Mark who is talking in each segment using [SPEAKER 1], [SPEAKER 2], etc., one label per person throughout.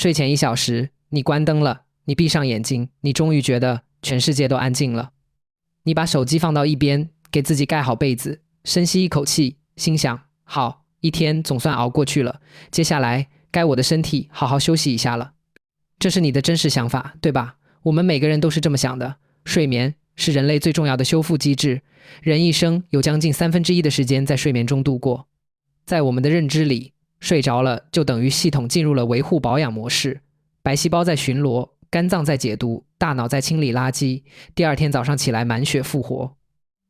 [SPEAKER 1] 睡前1小时，你关灯了，你闭上眼睛，你终于觉得全世界都安静了。你把手机放到一边，给自己盖好被子，深吸一口气，心想，好，一天总算熬过去了，接下来该我的身体好好休息一下了。这是你的真实想法，对吧？我们每个人都是这么想的。睡眠是人类最重要的修复机制，人一生有将近1/3的时间在睡眠中度过。在我们的认知里，睡着了就等于系统进入了维护保养模式，白细胞在巡逻，肝脏在解毒，大脑在清理垃圾，第二天早上起来满血复活。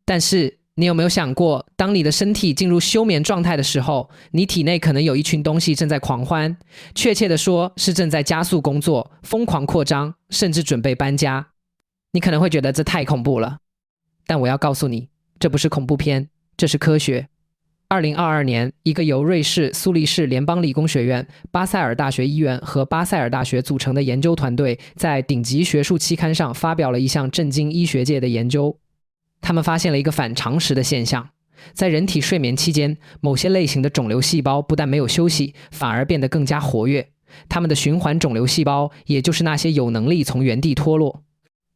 [SPEAKER 1] 但是你有没有想过，当你的身体进入休眠状态的时候，你体内可能有一群东西正在狂欢，确切的说是正在加速工作，疯狂扩张，甚至准备搬家。你可能会觉得这太恐怖了，但我要告诉你，这不是恐怖片，这是科学。2022年，一个由瑞士苏黎世联邦理工学院、巴塞尔大学医院和巴塞尔大学组成的研究团队在顶级学术期刊上发表了一项震惊医学界的研究。他们发现了一个反常识的现象，在人体睡眠期间，某些类型的肿瘤细胞不但没有休息，反而变得更加活跃。它们的循环肿瘤细胞，也就是那些有能力从原地脱落，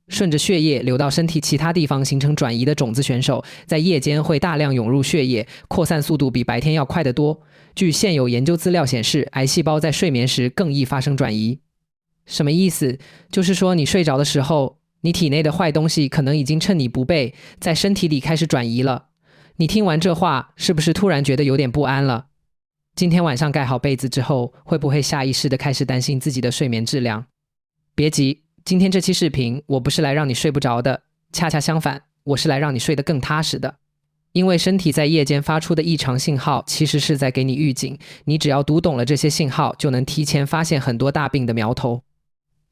[SPEAKER 1] 顺着血液流到身体其他地方形成转移的种子选手，在夜间会大量涌入血液，扩散速度比白天要快得多。据现有研究资料显示，癌细胞在睡眠时更易发生转移。什么意思？就是说你睡着的时候，你体内的坏东西可能已经趁你不备，在身体里开始转移了。你听完这话，是不是突然觉得有点不安了？今天晚上盖好被子之后，会不会下意识地开始担心自己的睡眠质量？别急，今天这期视频我不是来让你睡不着的，恰恰相反，我是来让你睡得更踏实的。因为身体在夜间发出的异常信号其实是在给你预警，你只要读懂了这些信号，就能提前发现很多大病的苗头。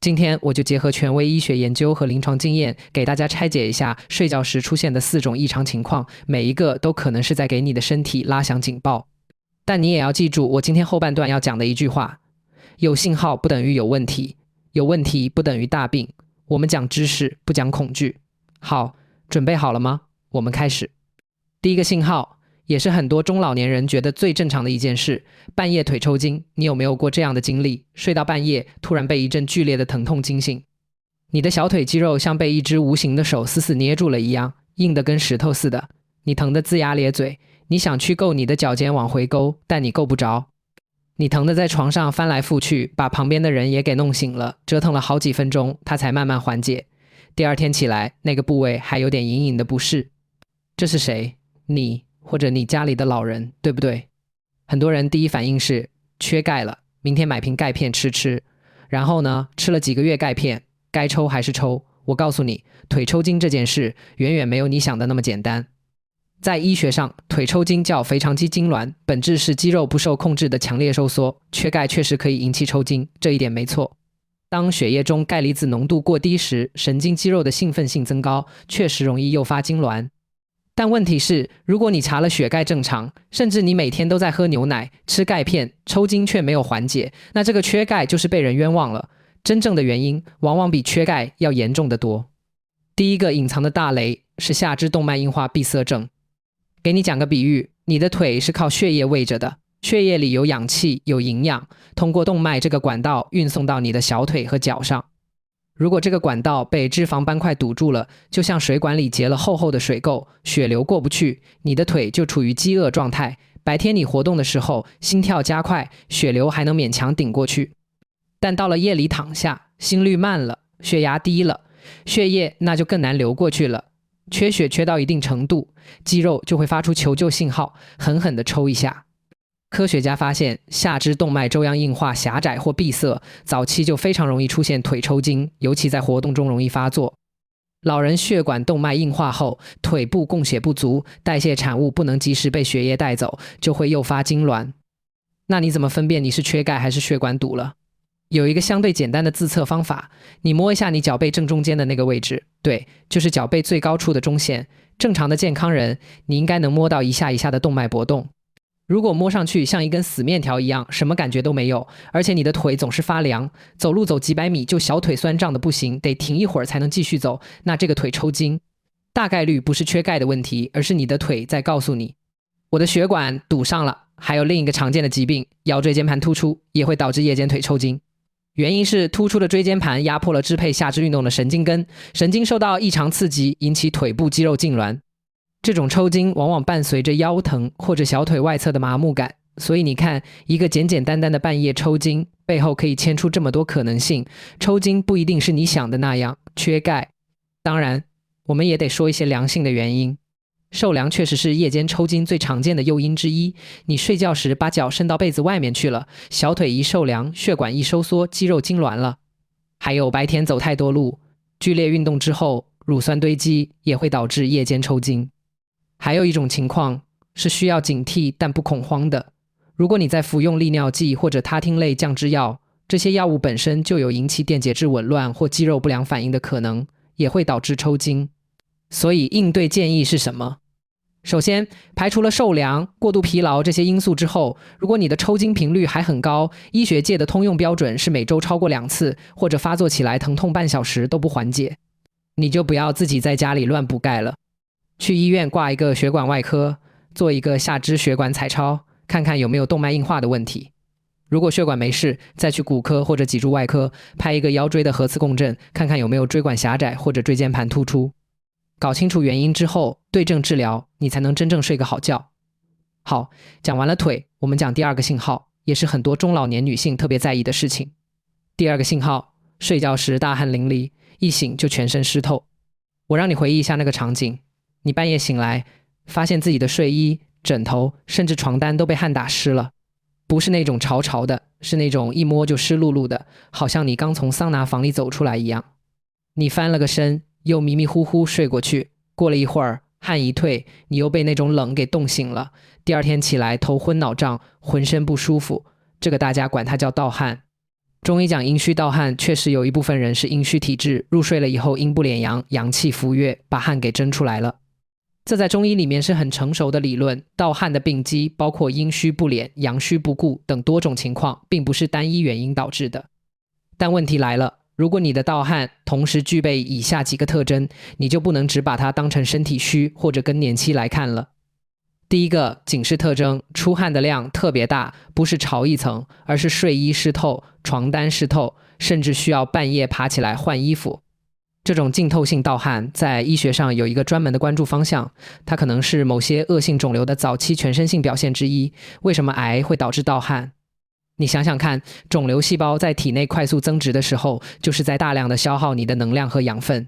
[SPEAKER 1] 今天我就结合权威医学研究和临床经验，给大家拆解一下睡觉时出现的4种异常情况，每一个都可能是在给你的身体拉响警报。但你也要记住我今天后半段要讲的一句话，有信号不等于有问题，有问题不等于大病，我们讲知识不讲恐惧。好，准备好了吗？我们开始。第一个信号，也是很多中老年人觉得最正常的一件事，半夜腿抽筋。你有没有过这样的经历？睡到半夜，突然被一阵剧烈的疼痛惊醒，你的小腿肌肉像被一只无形的手死死捏住了一样，硬得跟石头似的，你疼得龇牙咧嘴，你想去够你的脚尖往回勾，但你够不着。你疼得在床上翻来覆去，把旁边的人也给弄醒了，折腾了好几分钟，它才慢慢缓解。第二天起来，那个部位还有点隐隐的不适。这是谁？你或者你家里的老人，对不对？很多人第一反应是缺钙了，明天买瓶钙片吃。然后呢，吃了几个月钙片，该抽还是抽。我告诉你，腿抽筋这件事远远没有你想的那么简单。在医学上，腿抽筋叫腓肠肌痉挛，本质是肌肉不受控制的强烈收缩。缺钙确实可以引起抽筋，这一点没错。当血液中钙离子浓度过低时，神经肌肉的兴奋性增高，确实容易诱发痉挛。但问题是，如果你查了血钙正常，甚至你每天都在喝牛奶、吃钙片，抽筋却没有缓解，那这个缺钙就是被人冤枉了。真正的原因往往比缺钙要严重得多。第一个隐藏的大雷是下肢动脉硬化闭塞症。给你讲个比喻，你的腿是靠血液喂着的，血液里有氧气，有营养，通过动脉这个管道运送到你的小腿和脚上。如果这个管道被脂肪斑块堵住了，就像水管里结了厚厚的水垢，血流过不去，你的腿就处于饥饿状态。白天你活动的时候，心跳加快，血流还能勉强顶过去。但到了夜里躺下，心率慢了，血压低了，血液那就更难流过去了。缺血缺到一定程度，肌肉就会发出求救信号，狠狠地抽一下。科学家发现，下肢动脉粥样硬化狭窄或闭塞，早期就非常容易出现腿抽筋，尤其在活动中容易发作。老人血管动脉硬化后，腿部供血不足，代谢产物不能及时被血液带走，就会诱发痉挛。那你怎么分辨你是缺钙还是血管堵了？有一个相对简单的自测方法，你摸一下你脚背正中间的那个位置，对，就是脚背最高处的中线。正常的健康人，你应该能摸到一下一下的动脉搏动。如果摸上去像一根死面条一样，什么感觉都没有，而且你的腿总是发凉，走路走几百米就小腿酸胀的不行，得停一会儿才能继续走，那这个腿抽筋大概率不是缺钙的问题，而是你的腿在告诉你，我的血管堵上了。还有另一个常见的疾病，腰椎间盘突出，也会导致夜间腿抽筋。原因是突出的椎间盘压迫了支配下肢运动的神经根，神经受到异常刺激，引起腿部肌肉痉挛。这种抽筋往往伴随着腰疼或者小腿外侧的麻木感，所以你看，一个简简单单的半夜抽筋，背后可以牵出这么多可能性。抽筋不一定是你想的那样，缺钙。当然，我们也得说一些良性的原因。受凉确实是夜间抽筋最常见的诱因之一，你睡觉时把脚伸到被子外面去了，小腿一受凉，血管一收缩，肌肉痉挛了。还有白天走太多路，剧烈运动之后，乳酸堆积也会导致夜间抽筋。还有一种情况是需要警惕但不恐慌的，如果你在服用利尿剂或者他汀类降脂药，这些药物本身就有引起电解质紊乱或肌肉不良反应的可能，也会导致抽筋。所以应对建议是什么？首先，排除了受凉、过度疲劳这些因素之后，如果你的抽筋频率还很高，医学界的通用标准是每周超过2次，或者发作起来疼痛半小时都不缓解，你就不要自己在家里乱补钙了。去医院挂一个血管外科，做一个下肢血管彩超，看看有没有动脉硬化的问题。如果血管没事，再去骨科或者脊柱外科拍一个腰椎的核磁共振，看看有没有椎管狭窄或者椎间盘突出。搞清楚原因之后，对症治疗，你才能真正睡个好觉。好，讲完了腿，我们讲第二个信号，也是很多中老年女性特别在意的事情。第二个信号，睡觉时大汗淋漓，一醒就全身湿透。我让你回忆一下那个场景，你半夜醒来，发现自己的睡衣、枕头甚至床单都被汗打湿了，不是那种潮潮的，是那种一摸就湿漉漉的，好像你刚从桑拿房里走出来一样。你翻了个身，又迷迷糊糊睡过去，过了一会儿，汗一退，你又被那种冷给冻醒了。第二天起来头昏脑胀，浑身不舒服，这个大家管它叫盗汗。中医讲阴虚盗汗，确实有一部分人是阴虚体质，入睡了以后阴不敛阳，阳气浮越，把汗给蒸出来了。这在中医里面是很成熟的理论，盗汗的病机包括阴虚不敛、阳虚不固等多种情况，并不是单一原因导致的。但问题来了，如果你的盗汗同时具备以下几个特征，你就不能只把它当成身体虚或者更年期来看了。第一个警示特征，出汗的量特别大，不是潮一层，而是睡衣湿透、床单湿透，甚至需要半夜爬起来换衣服。这种浸透性盗汗在医学上有一个专门的关注方向，它可能是某些恶性肿瘤的早期全身性表现之一。为什么癌会导致盗汗？你想想看，肿瘤细胞在体内快速增殖的时候，就是在大量的消耗你的能量和养分。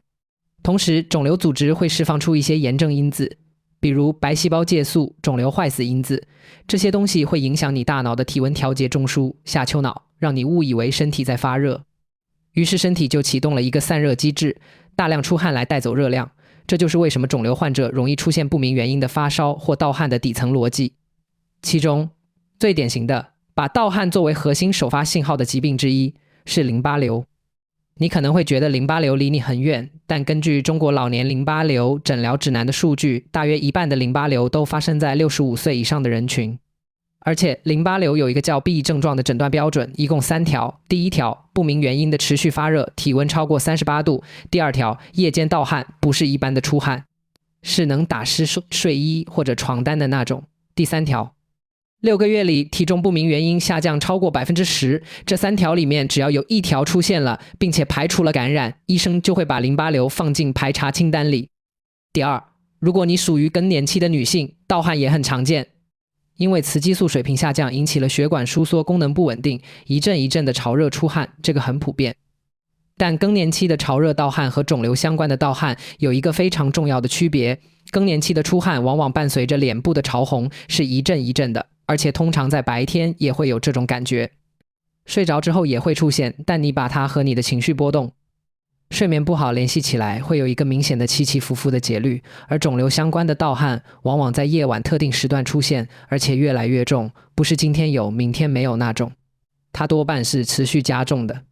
[SPEAKER 1] 同时，肿瘤组织会释放出一些炎症因子，比如白细胞介素、肿瘤坏死因子，这些东西会影响你大脑的体温调节中枢下丘脑，让你误以为身体在发热。于是身体就启动了一个散热机制，大量出汗来带走热量。这就是为什么肿瘤患者容易出现不明原因的发烧或盗汗的底层逻辑。其中最典型的，把盗汗作为核心首发信号的疾病之一是淋巴瘤。你可能会觉得淋巴瘤离你很远，但根据中国老年淋巴瘤诊疗指南的数据，大约1半的淋巴瘤都发生在65岁以上的人群。而且淋巴瘤有一个叫 B 症状的诊断标准，一共3条。第一条，不明原因的持续发热，体温超过38度。第二条，夜间盗汗，不是一般的出汗，是能打湿睡衣或者床单的那种。第三条，6个月里体重不明原因下降超过 10%， 这3条里面只要有1条出现了，并且排除了感染，医生就会把淋巴瘤放进排查清单里。第二，如果你属于更年期的女性，盗汗也很常见，因为雌激素水平下降引起了血管收缩功能不稳定，一阵一阵的潮热出汗，这个很普遍。但更年期的潮热盗汗和肿瘤相关的盗汗有一个非常重要的区别，更年期的出汗往往伴随着脸部的潮红，是一阵一阵的，而且通常在白天也会有这种感觉，睡着之后也会出现，但你把它和你的情绪波动、睡眠不好联系起来，会有一个明显的起起伏伏的节律。而肿瘤相关的盗汗往往在夜晚特定时段出现，而且越来越重，不是今天有明天没有那种，它多半是持续加重的。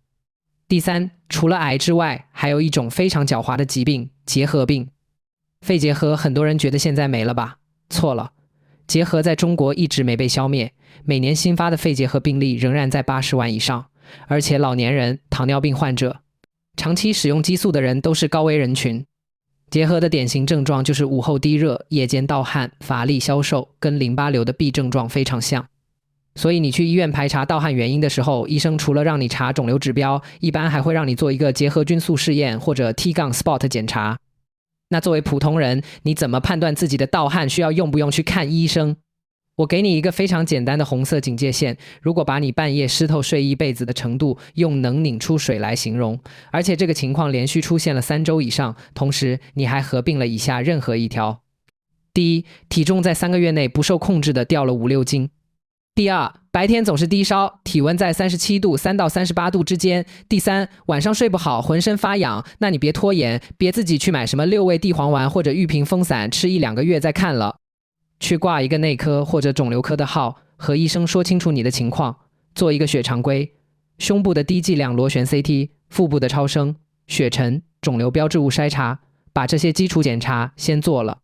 [SPEAKER 1] 第三，除了癌之外，还有一种非常狡猾的疾病，结核病。肺结核很多人觉得现在没了吧？错了，结核在中国一直没被消灭，每年新发的肺结核病例仍然在80万以上，而且老年人、糖尿病患者、长期使用激素的人都是高危人群。结核的典型症状就是午后低热、夜间盗汗、乏力消瘦，跟淋巴瘤的 B 症状非常像。所以你去医院排查盗汗原因的时候，医生除了让你查肿瘤指标，一般还会让你做一个结合菌素试验或者 T-spot 检查。那作为普通人，你怎么判断自己的盗汗需要用不用去看医生？我给你一个非常简单的红色警戒线，如果把你半夜湿透睡衣被子的程度用能拧出水来形容，而且这个情况连续出现了3周以上，同时你还合并了以下任何一条：第一，体重在3个月内不受控制的掉了5-6斤；第二，白天总是低烧，体温在37度3到38度之间；第三，晚上睡不好，浑身发痒，那你别拖延，别自己去买什么6味地黄丸或者玉屏风散吃1-2个月再看了。去挂一个内科或者肿瘤科的号，和医生说清楚你的情况，做一个血常规，胸部的低剂量螺旋 CT， 腹部的超声、血沉、肿瘤标志物筛查，把这些基础检查先做了。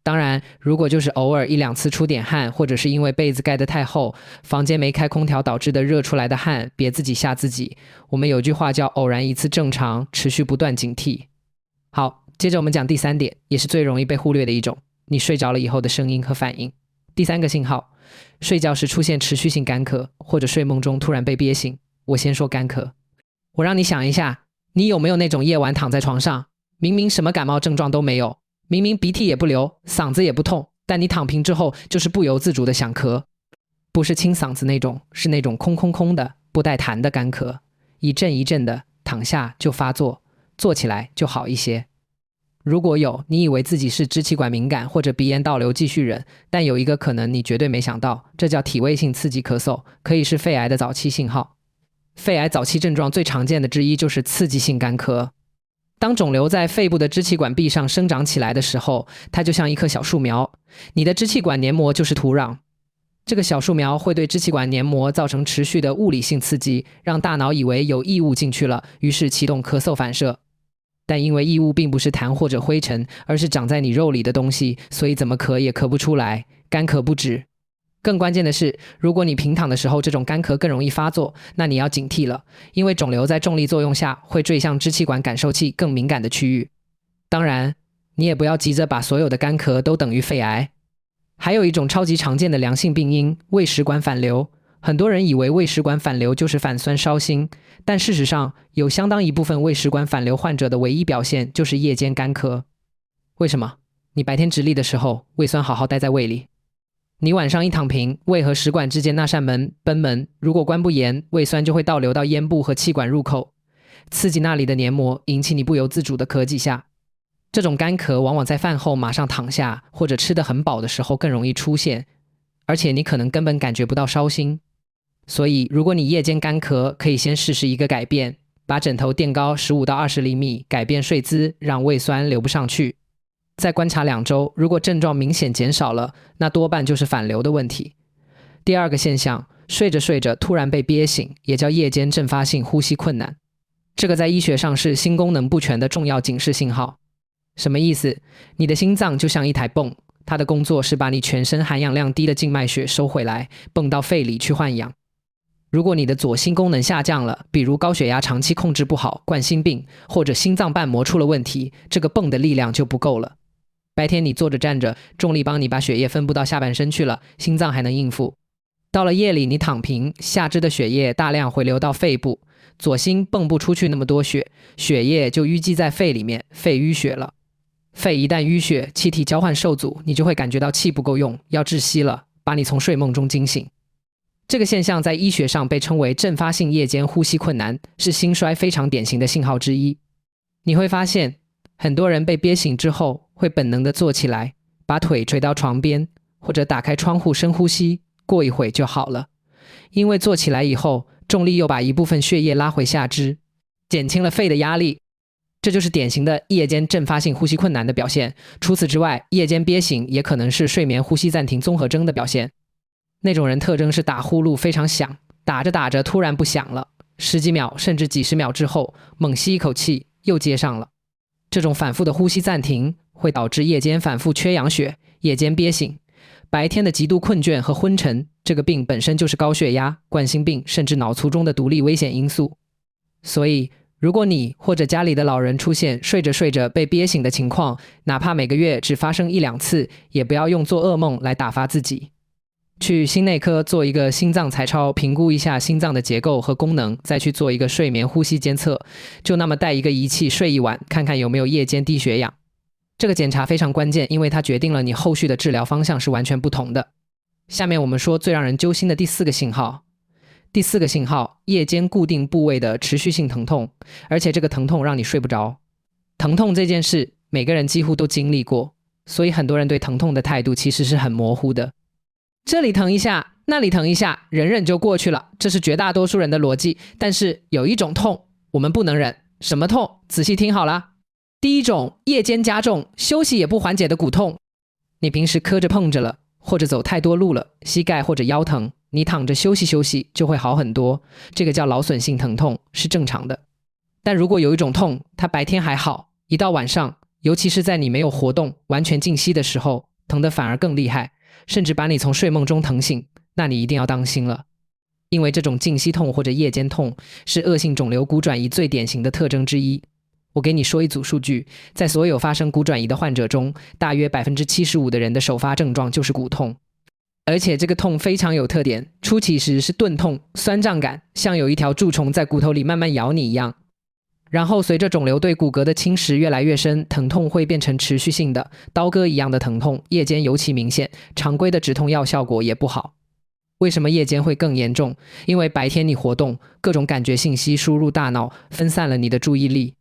[SPEAKER 1] 当然，如果就是偶尔1-2次出点汗，或者是因为被子盖得太厚，房间没开空调导致的热出来的汗，别自己吓自己。我们有句话叫偶然一次正常，持续不断警惕。好，接着我们讲第3点，也是最容易被忽略的一种，你睡着了以后的声音和反应。第3个信号，睡觉时出现持续性干咳，或者睡梦中突然被憋醒。我先说干咳，我让你想一下，你有没有那种夜晚躺在床上，明明什么感冒症状都没有，明明鼻涕也不流，嗓子也不痛，但你躺平之后就是不由自主的想咳，不是清嗓子那种，是那种空空空的不带痰的干咳，一阵一阵的，躺下就发作，坐起来就好一些。如果有，你以为自己是支气管敏感或者鼻炎倒流继续忍，但有一个可能你绝对没想到，这叫体位性刺激咳嗽，可以是肺癌的早期信号。肺癌早期症状最常见的之一就是刺激性干咳。当肿瘤在肺部的支气管壁上生长起来的时候，它就像一棵小树苗，你的支气管黏膜就是土壤。这个小树苗会对支气管黏膜造成持续的物理性刺激，让大脑以为有异物进去了，于是启动咳嗽反射。但因为异物并不是痰或者灰尘，而是长在你肉里的东西，所以怎么咳也咳不出来，干咳不止。更关键的是，如果你平躺的时候这种干咳更容易发作，那你要警惕了，因为肿瘤在重力作用下会坠向支气管感受器更敏感的区域。当然，你也不要急着把所有的干咳都等于肺癌。还有一种超级常见的良性病因，胃食管反流。很多人以为胃食管反流就是反酸烧心，但事实上有相当一部分胃食管反流患者的唯一表现就是夜间干咳。为什么？你白天直立的时候，胃酸好好待在胃里，你晚上一躺平，胃和食管之间那扇门贲门，如果关不严，胃酸就会倒流到咽部和气管入口，刺激那里的黏膜，引起你不由自主的咳几下。这种干咳往往在饭后马上躺下或者吃得很饱的时候更容易出现，而且你可能根本感觉不到烧心。所以如果你夜间干咳，可以先试试一个改变，把枕头垫高15到20厘米，改变睡姿，让胃酸流不上去。再观察2周，如果症状明显减少了，那多半就是反流的问题。第2个现象，睡着睡着突然被憋醒，也叫夜间阵发性呼吸困难。这个在医学上是心功能不全的重要警示信号。什么意思？你的心脏就像一台泵，它的工作是把你全身含氧量低的静脉血收回来，泵到肺里去换氧。如果你的左心功能下降了，比如高血压长期控制不好，冠心病，或者心脏瓣膜出了问题，这个泵的力量就不够了。白天你坐着站着，重力帮你把血液分布到下半身去了，心脏还能应付。到了夜里你躺平，下肢的血液大量回流到肺部，左心泵不出去那么多血，血液就淤积在肺里面，肺淤血了。肺一旦淤血，气体交换受阻，你就会感觉到气不够用，要窒息了，把你从睡梦中惊醒。这个现象在医学上被称为阵发性夜间呼吸困难，是心衰非常典型的信号之一。你会发现，很多人被憋醒之后，会本能地坐起来，把腿垂到床边，或者打开窗户深呼吸，过一会就好了。因为坐起来以后，重力又把一部分血液拉回下肢，减轻了肺的压力。这就是典型的夜间阵发性呼吸困难的表现。除此之外，夜间憋醒也可能是睡眠呼吸暂停综合征的表现。那种人特征是打呼噜非常响，打着打着突然不响了，10几秒甚至几十秒之后猛吸一口气又接上了。这种反复的呼吸暂停会导致夜间反复缺氧血，夜间憋醒。白天的极度困倦和昏沉，这个病本身就是高血压、冠心病甚至脑卒中的独立危险因素。所以如果你或者家里的老人出现睡着睡着被憋醒的情况，哪怕每个月只发生1-2次，也不要用做噩梦来打发自己。去心内科做一个心脏彩超，评估一下心脏的结构和功能，再去做一个睡眠呼吸监测，就那么带一个仪器睡一晚，看看有没有夜间低血氧。这个检查非常关键，因为它决定了你后续的治疗方向是完全不同的。下面我们说最让人揪心的第4个信号。第4个信号，夜间固定部位的持续性疼痛，而且这个疼痛让你睡不着。疼痛这件事，每个人几乎都经历过，所以很多人对疼痛的态度其实是很模糊的。这里疼一下，那里疼一下，忍忍就过去了，这是绝大多数人的逻辑。但是有一种痛我们不能忍，什么痛？仔细听好了。第一种，夜间加重，休息也不缓解的骨痛。你平时磕着碰着了，或者走太多路了，膝盖或者腰疼，你躺着休息休息就会好很多，这个叫劳损性疼痛，是正常的。但如果有一种痛，它白天还好，一到晚上，尤其是在你没有活动完全静息的时候，疼得反而更厉害，甚至把你从睡梦中疼醒，那你一定要当心了。因为这种静息痛或者夜间痛是恶性肿瘤骨转移最典型的特征之一。我给你说一组数据，在所有发生骨转移的患者中，大约 75% 的人的首发症状就是骨痛。而且这个痛非常有特点，初期时是钝痛、酸胀感，像有一条蛀虫在骨头里慢慢咬你一样。然后随着肿瘤对骨骼的侵蚀越来越深，疼痛会变成持续性的，刀割一样的疼痛，夜间尤其明显，常规的止痛药效果也不好。为什么夜间会更严重？因为白天你活动，各种感觉信息输入大脑，分散了你的注意力。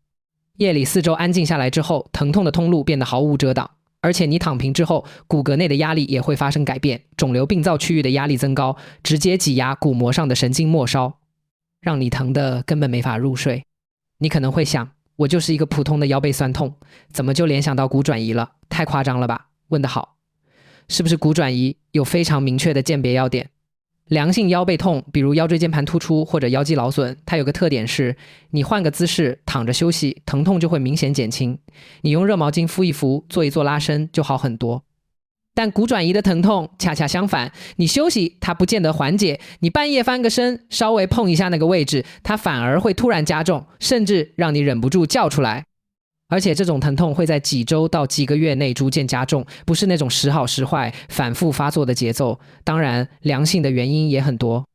[SPEAKER 1] 夜里四周安静下来之后，疼痛的通路变得毫无遮挡，而且你躺平之后，骨骼内的压力也会发生改变，肿瘤病灶区域的压力增高，直接挤压骨膜上的神经末梢，让你疼得根本没法入睡。你可能会想，我就是一个普通的腰背酸痛，怎么就联想到骨转移了？太夸张了吧？问得好。是不是骨转移有非常明确的鉴别要点？良性腰背痛，比如腰椎间盘突出或者腰肌劳损，它有个特点是，你换个姿势躺着休息，疼痛就会明显减轻。你用热毛巾敷一敷，做一做拉伸就好很多。但骨转移的疼痛恰恰相反，你休息它不见得缓解，你半夜翻个身，稍微碰一下那个位置，它反而会突然加重，甚至让你忍不住叫出来。而且这种疼痛会在几周到几个月内逐渐加重，不是那种时好时坏反复发作的节奏。当然良性的原因也很多，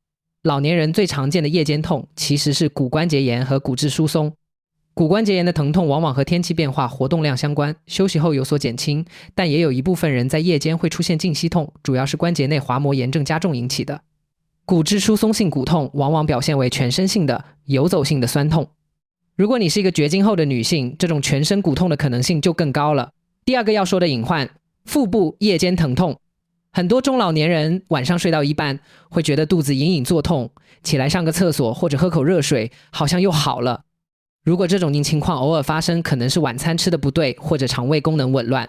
[SPEAKER 1] 老年人最常见的夜间痛其实是骨关节炎和骨质疏松。骨关节炎的疼痛往往和天气变化、活动量相关，休息后有所减轻，但也有一部分人在夜间会出现静息痛，主要是关节内滑膜炎症加重引起的。骨质疏松性骨痛往往表现为全身性的、游走性的酸痛。如果你是一个绝经后的女性，这种全身骨痛的可能性就更高了。第二个要说的隐患，腹部夜间疼痛。很多中老年人晚上睡到一半，会觉得肚子隐隐作痛，起来上个厕所或者喝口热水，好像又好了。如果这种情况偶尔发生，可能是晚餐吃的不对，或者肠胃功能紊乱。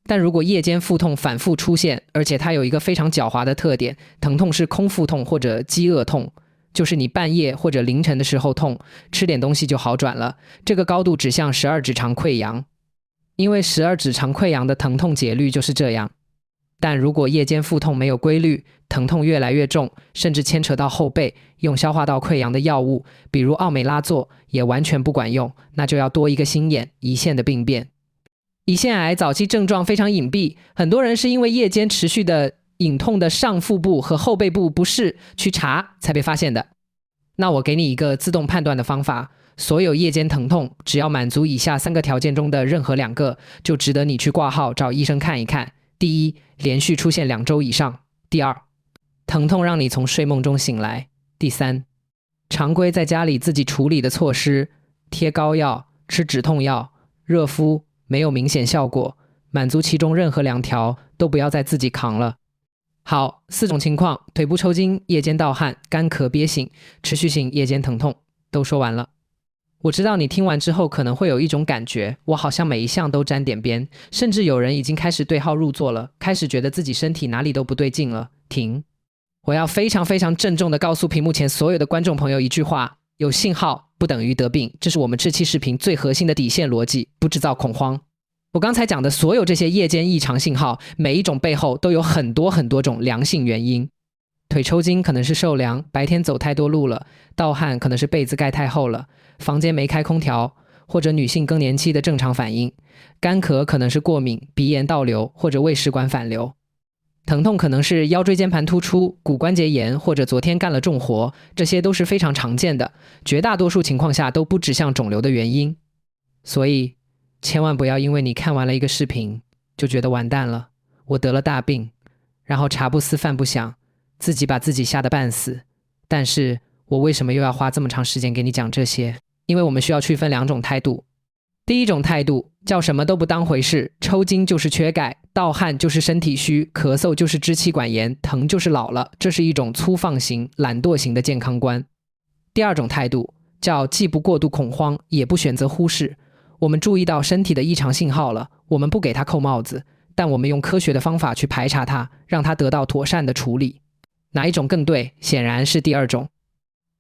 [SPEAKER 1] 但如果夜间腹痛反复出现，而且它有一个非常狡猾的特点，疼痛是空腹痛或者饥饿痛，就是你半夜或者凌晨的时候痛，吃点东西就好转了，这个高度指向十二指肠溃疡。因为十二指肠溃疡的疼痛节律就是这样。但如果夜间腹痛没有规律，疼痛越来越重，甚至牵扯到后背，用消化道溃疡的药物，比如奥美拉唑，也完全不管用，那就要多一个心眼，胰腺的病变。胰腺癌早期症状非常隐蔽，很多人是因为夜间持续的隐痛的上腹部和后背部不适去查才被发现的。那我给你一个自动判断的方法，所有夜间疼痛只要满足以下3个条件中的任何2个，就值得你去挂号找医生看一看。第一，连续出现2周以上；第二，疼痛让你从睡梦中醒来；第三，常规在家里自己处理的措施，贴膏药、吃止痛药、热敷，没有明显效果，满足其中任何2条都不要再自己扛了。好，4种情况，腿部抽筋、夜间盗汗、干咳憋醒、持续性夜间疼痛，都说完了。我知道你听完之后可能会有一种感觉，我好像每一项都沾点边，甚至有人已经开始对号入座了，开始觉得自己身体哪里都不对劲了。停！我要非常非常郑重地告诉屏幕前所有的观众朋友一句话，有信号不等于得病，这是我们这期视频最核心的底线逻辑，不制造恐慌。我刚才讲的所有这些夜间异常信号，每一种背后都有很多很多种良性原因。腿抽筋可能是受凉，白天走太多路了；盗汗可能是被子盖太厚了，房间没开空调，或者女性更年期的正常反应；干咳可能是过敏、鼻炎倒流或者胃食管反流。疼痛可能是腰椎间盘突出、骨关节炎或者昨天干了重活，这些都是非常常见的，绝大多数情况下都不指向肿瘤的原因。所以千万不要因为你看完了一个视频就觉得完蛋了，我得了大病，然后茶不思饭不想，自己把自己吓得半死。但是我为什么又要花这么长时间给你讲这些？因为我们需要区分两种态度。第一种态度叫什么都不当回事，抽筋就是缺钙，盗汗就是身体虚，咳嗽就是支气管炎，疼就是老了，这是一种粗放型、懒惰型的健康观。第二种态度叫既不过度恐慌，也不选择忽视。我们注意到身体的异常信号了，我们不给它扣帽子，但我们用科学的方法去排查它，让它得到妥善的处理。哪一种更对？显然是第二种。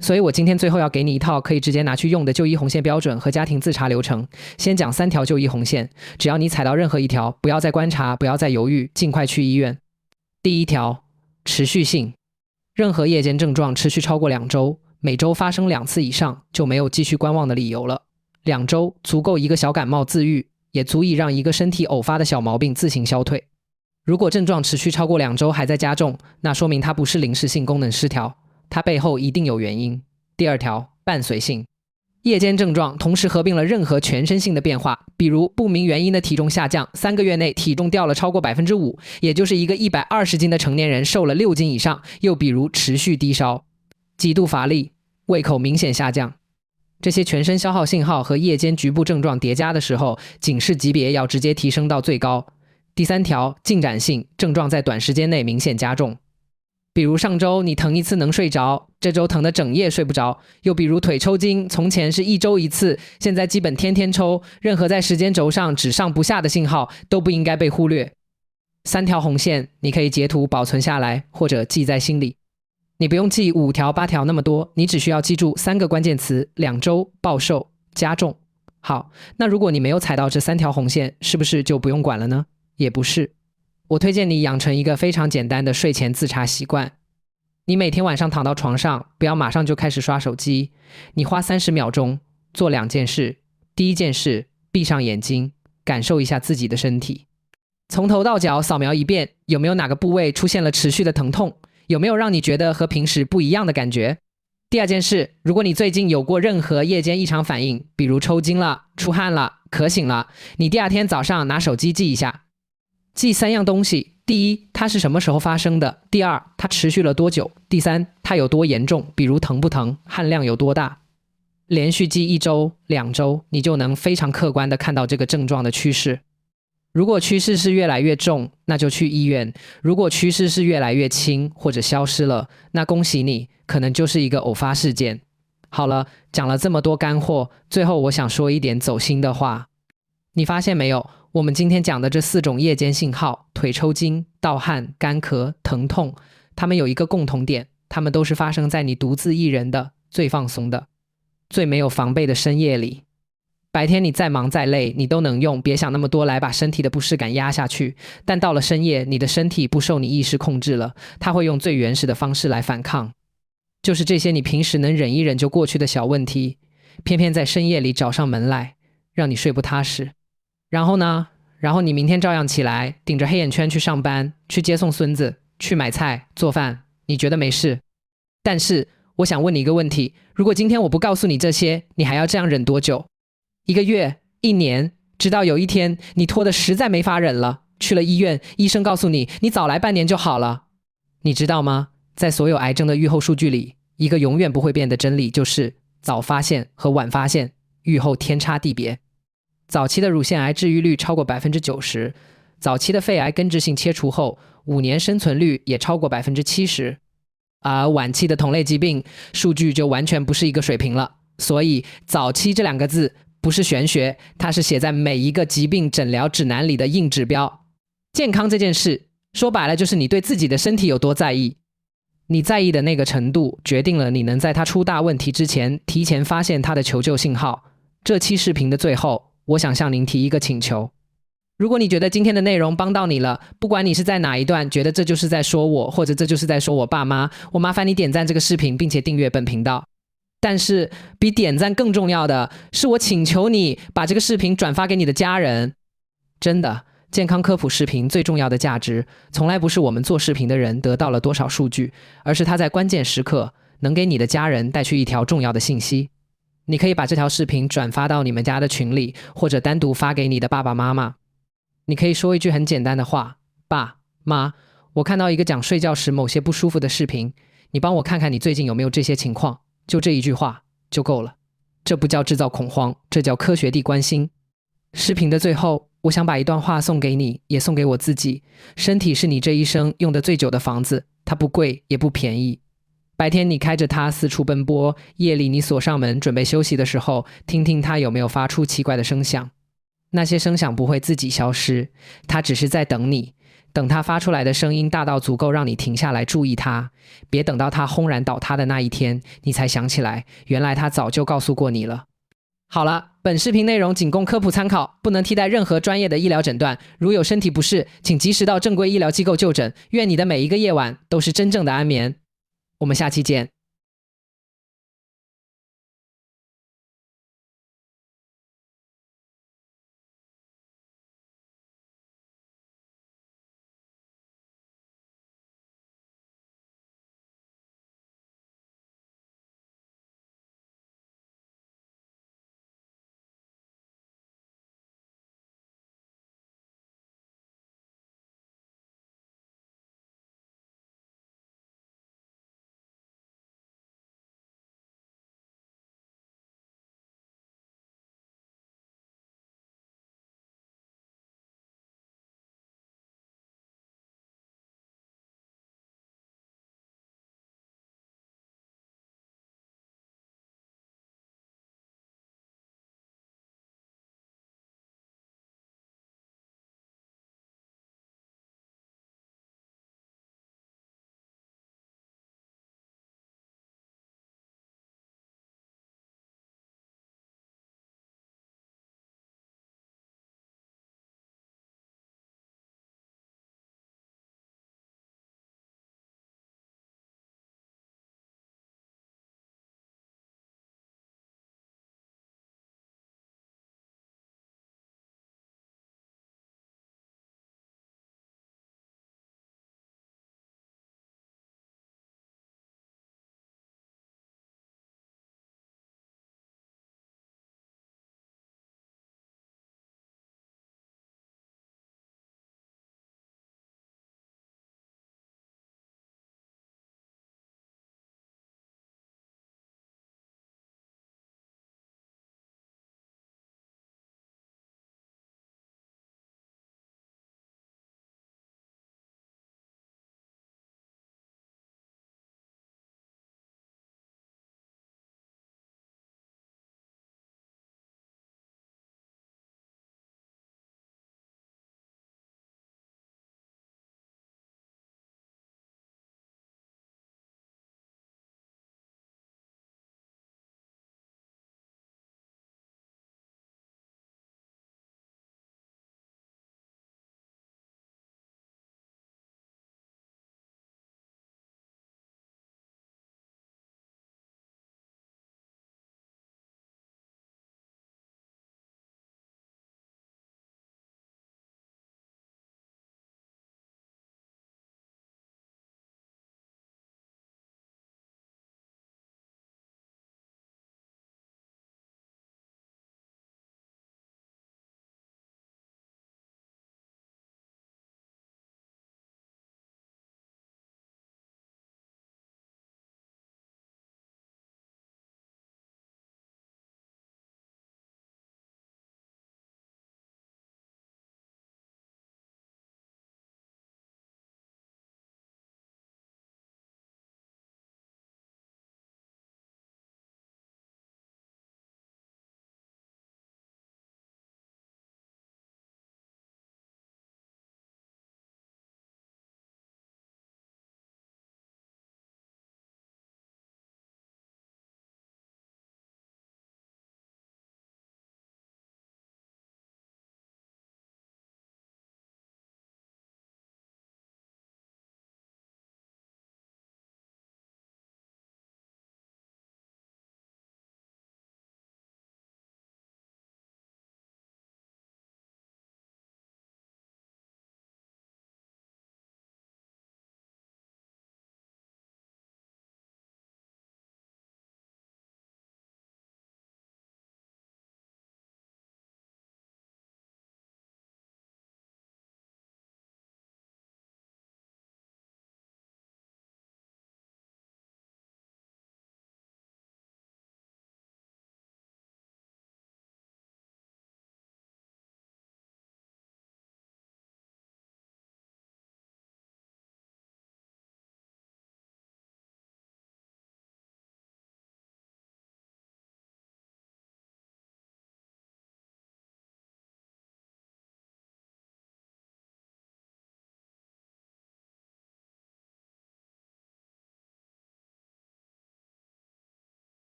[SPEAKER 1] 所以我今天最后要给你一套可以直接拿去用的就医红线标准和家庭自查流程。先讲3条就医红线，只要你踩到任何一条，不要再观察，不要再犹豫，尽快去医院。第一条，持续性。任何夜间症状持续超过2周，每周发生2次以上，就没有继续观望的理由了。2周足够一个小感冒自愈，也足以让一个身体偶发的小毛病自行消退。如果症状持续超过2周还在加重，那说明它不是临时性功能失调，它背后一定有原因。第二条，伴随性。夜间症状同时合并了任何全身性的变化，比如不明原因的体重下降，3个月内体重掉了超过 5%， 也就是一个120斤的成年人瘦了6斤以上，又比如持续低烧、极度乏力、胃口明显下降。这些全身消耗信号和夜间局部症状叠加的时候，警示级别要直接提升到最高。第三条，进展性，症状在短时间内明显加重。比如上周你疼一次能睡着，这周疼得整夜睡不着。又比如腿抽筋，从前是1周1次，现在基本天天抽。任何在时间轴上只上不下的信号都不应该被忽略。3条红线你可以截图保存下来，或者记在心里。你不用记5条8条那么多，你只需要记住3个关键词：2周、暴瘦、加重。好，那如果你没有踩到这3条红线，是不是就不用管了呢？也不是。我推荐你养成一个非常简单的睡前自查习惯。你每天晚上躺到床上，不要马上就开始刷手机，你花30秒钟做2件事。第一件事，闭上眼睛，感受一下自己的身体，从头到脚扫描一遍，有没有哪个部位出现了持续的疼痛？有没有让你觉得和平时不一样的感觉？第二件事，如果你最近有过任何夜间异常反应，比如抽筋了、出汗了、咳醒了，你第2天早上拿手机记一下。记3样东西：第一，它是什么时候发生的；第2，它持续了多久；第3，它有多严重，比如疼不疼，汗量有多大。连续记1周、2周，你就能非常客观地看到这个症状的趋势。如果趋势是越来越重，那就去医院；如果趋势是越来越轻或者消失了，那恭喜你，可能就是一个偶发事件。好了，讲了这么多干货，最后我想说一点走心的话。你发现没有，我们今天讲的这4种夜间信号，腿抽筋、盗汗、干咳、疼痛，它们有一个共同点，它们都是发生在你独自一人的、最放松的、最没有防备的深夜里。白天你再忙再累，你都能用别想那么多来把身体的不适感压下去，但到了深夜，你的身体不受你意识控制了，它会用最原始的方式来反抗。就是这些你平时能忍一忍就过去的小问题，偏偏在深夜里找上门来，让你睡不踏实。然后呢？然后你明天照样起来，顶着黑眼圈去上班，去接送孙子，去买菜做饭，你觉得没事。但是我想问你一个问题，如果今天我不告诉你这些，你还要这样忍多久？1个月、1年，直到有一天你拖得实在没法忍了，去了医院，医生告诉你，你早来半年就好了。你知道吗？在所有癌症的预后数据里，一个永远不会变的真理就是早发现和晚发现，预后天差地别。早期的乳腺癌治愈率超过 90%， 早期的肺癌根治性切除后5年生存率也超过 70%， 而晚期的同类疾病数据就完全不是一个水平了。所以早期这2个字不是玄学，它是写在每一个疾病诊疗指南里的硬指标。健康这件事说白了就是你对自己的身体有多在意，你在意的那个程度决定了你能在它出大问题之前提前发现它的求救信号。这期视频的最后，我想向您提一个请求，如果你觉得今天的内容帮到你了，不管你是在哪一段觉得这就是在说我，或者这就是在说我爸妈，我麻烦你点赞这个视频并且订阅本频道。但是比点赞更重要的是，我请求你把这个视频转发给你的家人。真的，健康科普视频最重要的价值，从来不是我们做视频的人得到了多少数据，而是它在关键时刻能给你的家人带去一条重要的信息。你可以把这条视频转发到你们家的群里，或者单独发给你的爸爸妈妈。你可以说一句很简单的话：爸妈，我看到一个讲睡觉时某些不舒服的视频，你帮我看看你最近有没有这些情况。就这一句话就够了。这不叫制造恐慌，这叫科学地关心。视频的最后，我想把一段话送给你，也送给我自己。身体是你这一生用的最久的房子，它不贵也不便宜。白天你开着它四处奔波，夜里你锁上门准备休息的时候，听听它有没有发出奇怪的声响。那些声响不会自己消失，它只是在等你，等它发出来的声音大到足够让你停下来注意它。别等到它轰然倒塌的那一天，你才想起来，原来它早就告诉过你了。好了，本视频内容仅供科普参考，不能替代任何专业的医疗诊断。如有身体不适，请及时到正规医疗机构就诊。愿你的每一个夜晚都是真正的安眠。我们下期见。